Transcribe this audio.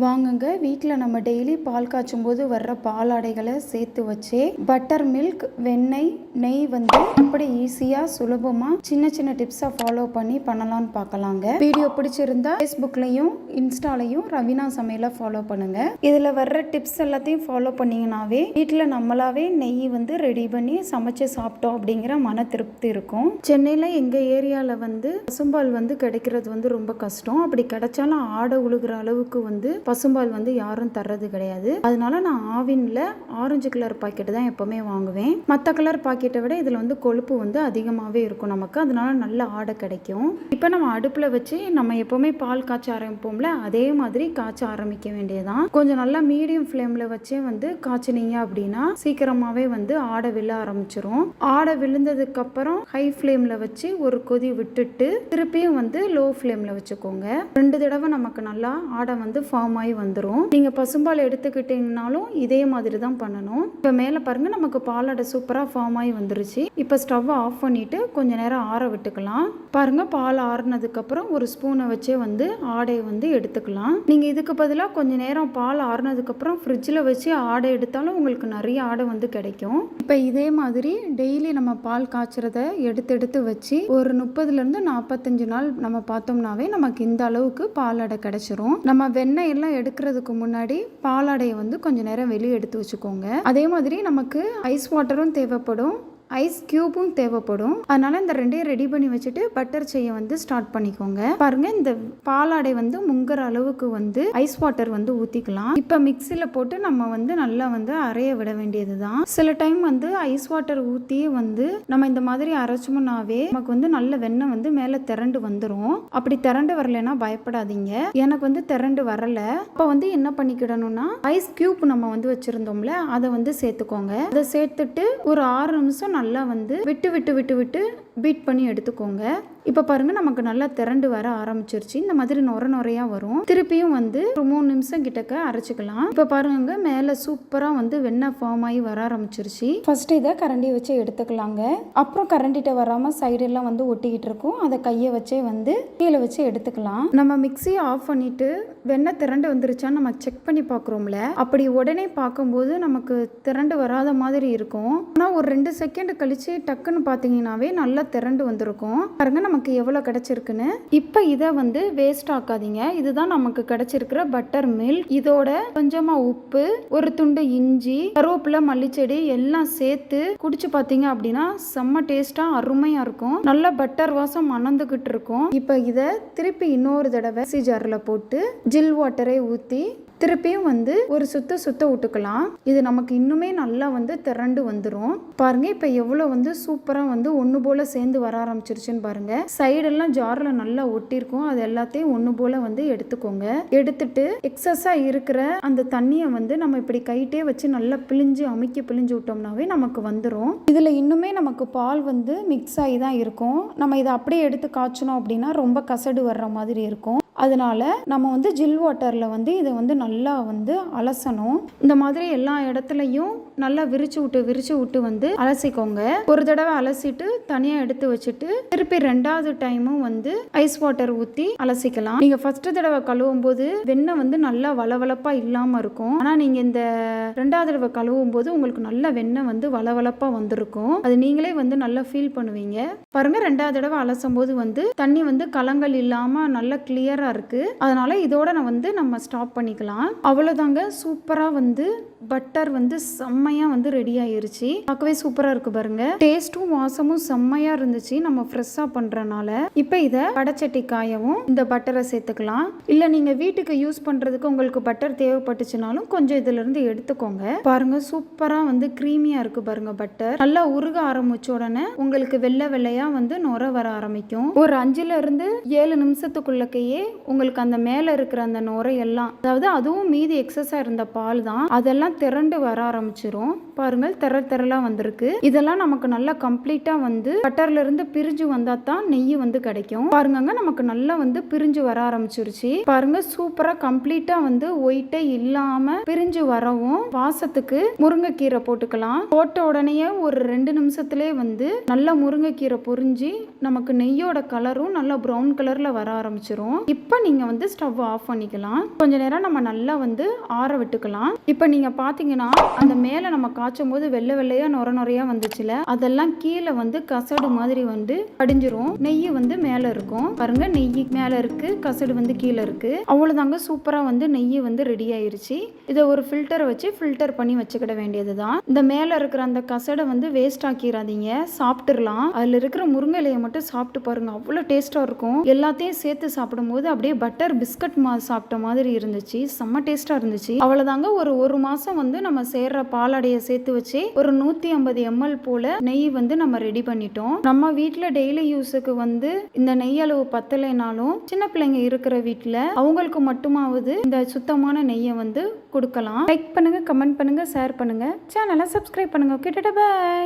வாங்குங்க வீட்டில் நம்ம டெய்லி பால் காய்ச்சும் போது வர்ற பாலாடைகளை சேர்த்து வச்சு பட்டர் மில்க் வெண்ணெய் நெய் வந்து எப்படி ஈஸியாக சுலபமாக சின்ன சின்ன டிப்ஸை ஃபாலோ பண்ணி பண்ணலான்னு பார்க்கலாங்க. வீடியோ பிடிச்சிருந்தா ஃபேஸ்புக்லையும் இன்ஸ்டாலையும் ரவீனா சமையலை ஃபாலோ பண்ணுங்க. இதில் வர்ற டிப்ஸ் எல்லாத்தையும் ஃபாலோ பண்ணிங்கனாவே வீட்டில் நம்மளாவே நெய் வந்து ரெடி பண்ணி சமைச்சு சாப்பிட்டோம் அப்படிங்கிற மன திருப்தி இருக்கும். சென்னையில் எங்கள் ஏரியாவில் வந்து பசும்பால் வந்து கிடைக்கிறது வந்து ரொம்ப கஷ்டம். அப்படி கிடைச்சாலும் ஆடை உழுகிற அளவுக்கு வந்து பசும்பால் வந்து யாரும் தர்றது கிடையாது. அதனால நான் ஆவின்ல ஆரஞ்சு கலர் பாக்கெட் தான் எப்பவுமே வாங்குவேன். மற்ற கலர் பாக்கெட்டை விட இதில் வந்து கொழுப்பு வந்து அதிகமாகவே இருக்கும் நமக்கு. அதனால நல்ல ஆடை கிடைக்கும். இப்போ நம்ம அடுப்பில் வச்சு நம்ம எப்பவுமே பால் காய்ச்ச ஆரம்பிப்போம்ல, அதே மாதிரி காய்ச்ச ஆரம்பிக்க வேண்டியதான். கொஞ்சம் நல்லா மீடியம் ஃப்ளேமில் வச்சே வந்து காய்ச்சினீங்க அப்படின்னா சீக்கிரமாகவே வந்து ஆடை விழ ஆரம்பிச்சிரும். ஆடை விழுந்ததுக்கு அப்புறம் ஹை ஃப்ளேமில் வச்சு ஒரு கொதி விட்டுட்டு திருப்பியும் வந்து லோ ஃப்ளேமில் வச்சுக்கோங்க. 2 தடவை நமக்கு நல்லா ஆடை வந்து ஃபார்ம் ஆகி வந்துடும். நீங்க பசும்பால் எடுத்துக்கிட்டீங்கனாலும் இதே மாதிரி தான் பண்ணணும். இப்போ மேலே பாருங்க நமக்கு பாலாடை சூப்பராக ஃபார்ம் ஆகி வந்துருச்சு. இப்போ ஸ்டவ் ஆஃப் பண்ணிட்டு கொஞ்ச நேரம் ஆற விட்டுக்கலாம். பாருங்க பால் ஆறுனதுக்கு அப்புறம் ஒரு ஸ்பூனை வச்சே வந்து ஆடையை வந்து எடுத்துக்கலாம். நீங்க இதுக்கு பதிலாக கொஞ்ச நேரம் பால் ஆறுனதுக்கு அப்புறம் ஃப்ரிட்ஜில் வச்சு ஆடை எடுத்தாலும் உங்களுக்கு நிறைய ஆடை வந்து கிடைக்கும். இப்போ இதே மாதிரி டெய்லி நம்ம பால் காய்ச்சறத எடுத்து வச்சு ஒரு 30லேருந்து 45 நாள் நம்ம பார்த்தோம்னாவே நமக்கு இந்த அளவுக்கு பாலாடை கிடைச்சிரும். நம்ம வெண்ணெய் எல்லாம் எடுக்கிறதுக்கு முன்னாடி பாலாடையை வந்து கொஞ்ச நேரம் வெளியே எடுத்து வச்சுக்கோங்க. அதே மாதிரி நமக்கு ஐஸ் வாட்டரும் தேவைப்படும், ஐஸ் கியூபும் தேவைப்படும். அதனால இந்த ரெண்டையும் ரெடி பண்ணி வச்சுட்டு பட்டர் செய்ய வந்து ஸ்டார்ட் பண்ணிக்கோங்க. பாருங்க இந்த பாலாடை வந்து முங்குற அளவுக்கு வந்து ஐஸ் வாட்டர் வந்து ஊற்றிக்கலாம். இப்போ மிக்சியில் போட்டு நம்ம வந்து நல்லா வந்து அரைய விட வேண்டியது தான். சில டைம் வந்து ஐஸ் வாட்டர் ஊற்றியே வந்து நம்ம இந்த மாதிரி அரைச்சோம்னாவே நமக்கு வந்து நல்ல வெண்ணெய் வந்து மேலே திரண்டு வந்துடும். அப்படி திரண்டு வரலைன்னா பயப்படாதீங்க. எனக்கு வந்து திரண்டு வரல. அப்போ வந்து என்ன பண்ணிக்கிடணும்னா ஐஸ் கியூப் நம்ம வந்து வச்சிருந்தோம்ல அதை வந்து சேர்த்துக்கோங்க. அதை சேர்த்துட்டு ஒரு 6 நிமிஷம் நல்லா வந்து விட்டு பீட் பண்ணி எடுத்துக்கோங்க. இப்போ பாருங்க நமக்கு நல்லா திரண்டு வர ஆரம்பிச்சிருச்சு. இந்த மாதிரி நுரையா வரும். திருப்பியும் வந்து ஒரு 3 நிமிஷம் கிட்டக்க அரைச்சிக்கலாம். இப்போ பாருங்க மேலே சூப்பராக வந்து வெண்ணெய் ஃபார்ம் ஆகி வர ஆரம்பிச்சிருச்சு. ஃபர்ஸ்ட் இதை கரண்டி வச்சு எடுத்துக்கலாங்க. அப்புறம் கரண்டிட்ட வராம சைடெல்லாம் வந்து ஒட்டிக்கிட்டு இருக்கும். அதை கையை வச்சே வந்து கீழே வச்சு எடுத்துக்கலாம். நம்ம மிக்சியை ஆஃப் பண்ணிட்டு வெண்ணெய் திரண்டு வந்துருச்சான்னு நம்ம செக் பண்ணி பார்க்குறோம்ல, அப்படி உடனே பார்க்கும்போது நமக்கு திரண்டு வராத மாதிரி இருக்கும். ஆனால் ஒரு 2 செகண்ட் கழிச்சு டக்குன்னு பார்த்தீங்கன்னாவே நல்லா திரண்டு வந்திருக்கும். பாருங்க நமக்கு எவ்வளவு கிடைச்சிருக்குன்னு. இப்போ இதை வந்து வேஸ்ட் ஆக்காதீங்க. இதுதான் நமக்கு கிடைச்சிருக்கிற பட்டர் மில்க். இதோட கொஞ்சமா உப்பு, ஒரு துண்டு இஞ்சி, கருவேப்பிலை, மல்லிச்செடி எல்லாம் சேர்த்து குடிச்சு பார்த்தீங்க அப்படின்னா செம்ம டேஸ்டா அருமையா இருக்கும். நல்ல பட்டர் வாசம் மணந்துகிட்டு இருக்கும். இப்போ இதை திருப்பி இன்னொரு தடவை மிக்ஸி ஜாரில் போட்டு ஜில் வாட்டரை ஊற்றி திருப்பியும் வந்து ஒரு சுத்த விட்டுக்கலாம். இது நமக்கு இன்னுமே நல்லா வந்து திரண்டு வந்துடும். பாருங்க இப்போ எவ்வளோ வந்து சூப்பராக வந்து ஒன்று போல சேர்ந்து வர ஆரம்பிச்சிருச்சுன்னு பாருங்க. சைடெல்லாம் ஜாரில் நல்லா ஒட்டியிருக்கும். அது எல்லாத்தையும் ஒன்று போல வந்து எடுத்துக்கோங்க. எடுத்துட்டு எக்ஸஸாக இருக்கிற அந்த தண்ணியை வந்து நம்ம இப்படி கைட்டே வச்சு நல்லா அமுக்கி பிழிஞ்சு விட்டோம்னாவே நமக்கு வந்துடும். இதில் இன்னுமே நமக்கு பால் வந்து மிக்ஸ் ஆகி தான் இருக்கும். நம்ம இதை அப்படியே எடுத்து காய்ச்சணும் அப்படின்னா ரொம்ப கசடு வர்ற மாதிரி இருக்கும். அதனால நம்ம வந்து ஜில் வாட்டரில் வந்து இதை வந்து நல்லா வந்து அலசணும். இந்த மாதிரி எல்லா இடத்துலையும் நல்லா விரிச்சு விட்டு வந்து அலசிக்கோங்க. ஒரு தடவை அலசிட்டு தனியாக எடுத்து வச்சுட்டு திருப்பி 2வது டைமும் வந்து ஐஸ் வாட்டர் ஊற்றி அலசிக்கலாம். நீங்கள் ஃபர்ஸ்ட் தடவை கழுவும் போது வெண்ணெய் வந்து நல்லா வளவளப்பாக இல்லாமல் இருக்கும். ஆனால் நீங்கள் இந்த 2வது தடவை கழுவும் போது உங்களுக்கு நல்ல வெண்ணெய் வந்து வளவளப்பாக வந்திருக்கும். அது நீங்களே வந்து நல்லா ஃபீல் பண்ணுவீங்க. பாருங்க 2வது தடவை அலசும் போது வந்து தண்ணி வந்து கலங்கள் இல்லாமல் நல்லா கிளியரா இருக்கு. அதனால இதோட நம்ம ஸ்டாப் பண்ணிக்கலாம். அவ்வளவுதாங்க. சூப்பரா வந்து பட்டர் வந்து செம்மையா வந்து ரெடி ஆயிருச்சு. பார்க்கவே சூப்பரா இருக்கு பாருங்க. டேஸ்டும் வாசமும் செம்மையா இருந்துச்சு நம்ம ஃப்ரெஷ்ஷா பண்றனால. இப்போ இதை வடச்சட்டி காயவும் இந்த பட்டரை சேர்த்துக்கலாம். இல்ல நீங்க வீட்டுக்கு யூஸ் பண்றதுக்கு உங்களுக்கு பட்டர் தேவைப்பட்டுச்சுனாலும் கொஞ்சம் இதுல இருந்து எடுத்துக்கோங்க. பாருங்க சூப்பரா வந்து கிரீமியா இருக்கு பாருங்க. பட்டர் நல்லா உருக ஆரம்பிச்ச உடனே உங்களுக்கு வெள்ளையா வந்து நுரை வர ஆரம்பிக்கும். ஒரு 5லேருந்து 7 நிமிஷத்துக்குள்ளக்கையே உங்களுக்கு அந்த மேல இருக்கிற அந்த நுரை எல்லாம், அதாவது அதுவும் மீதி எக்ஸஸா இருந்த பால் தான், அதெல்லாம் திரண்டு வர ஆரம்பிச்சிரும். பாருங்கள் திரளா வந்திருக்கு. இதெல்லாம் நமக்கு நல்லா கம்ப்ளீட்டா வந்து பட்டர்ல இருந்து பிரிஞ்சு வந்தா தான் நெய் வந்து கிடைக்கும். பாருங்க நமக்கு நல்லா வந்து பிரிஞ்சு வர ஆரம்பிச்சிருச்சு. பாருங்க சூப்பரா கம்ப்ளீட்டா வந்து ஒயிட்டே இல்லாம பிரிஞ்சு வரவும் வாசத்துக்கு முருங்கைக்கீரை போட்டுக்கலாம். போட்ட உடனே ஒரு 2 நிமிஷத்துலேயே வந்து நல்லா முருங்கைக்கீரை பொரிஞ்சு நமக்கு நெய்யோட கலரும் நல்லா ப்ரௌன் கலர்ல வர ஆரம்பிச்சிரும். இப்போ நீங்கள் வந்து ஸ்டவ் ஆஃப் பண்ணிக்கலாம். கொஞ்ச நேரம் நம்ம நல்லா வந்து ஆற விட்டுக்கலாம். இப்போ நீங்கள் பார்த்தீங்கன்னா அந்த மேலே நம்ம காய்ச்சும் போது வெள்ளை வெள்ளையாக நுரையாக வந்துச்சுல, அதெல்லாம் கீழே வந்து கசடு மாதிரி வந்து படிஞ்சிரும். நெய் வந்து மேலே இருக்கும் பாருங்க, நெய் மேலே இருக்கு, கசடு வந்து கீழே இருக்கு. அவ்வளோதாங்க, சூப்பராக வந்து நெய் வந்து ரெடி ஆயிருச்சு. இதை ஒரு ஃபில்டரை வச்சு ஃபில்டர் பண்ணி வச்சுக்கிட வேண்டியது தான். இந்த மேலே இருக்கிற அந்த கசடை வந்து வேஸ்ட் ஆக்கிடாதீங்க, சாப்பிட்டுடலாம். அதில் இருக்கிற முருங்கை இலையை மட்டும் சாப்பிட்டு பாருங்க, அவ்வளோ டேஸ்ட்டாக இருக்கும். எல்லாத்தையும் சேர்த்து சாப்பிடும்போது அப்படியே பட்டர் பிஸ்கட் சாப்பிட்ட மாதிரி இருந்துச்சு, செம்ம டேஸ்ட்டாக இருந்துச்சு. அவ்வளோதாங்க, ஒரு மாதம் வந்து நம்ம சேர்ற பாலாடையை சேர்த்து வச்சு ஒரு 150 ml போல நெய் வந்து நம்ம ரெடி பண்ணிட்டோம். நம்ம வீட்டில் டெய்லி யூஸுக்கு வந்து இந்த நெய் அளவு பத்தலைனாலும் சின்ன பிள்ளைங்க இருக்கிற வீட்டில் அவங்களுக்கு மட்டுமாவது இந்த சுத்தமான நெய்யை வந்து கொடுக்கலாம். லைக் பண்ணுங்க, கமெண்ட் பண்ணுங்க, ஷேர் பண்ணுங்க, சேனலை சப்ஸ்கிரைப் பண்ணுங்க. Okay, tata, by.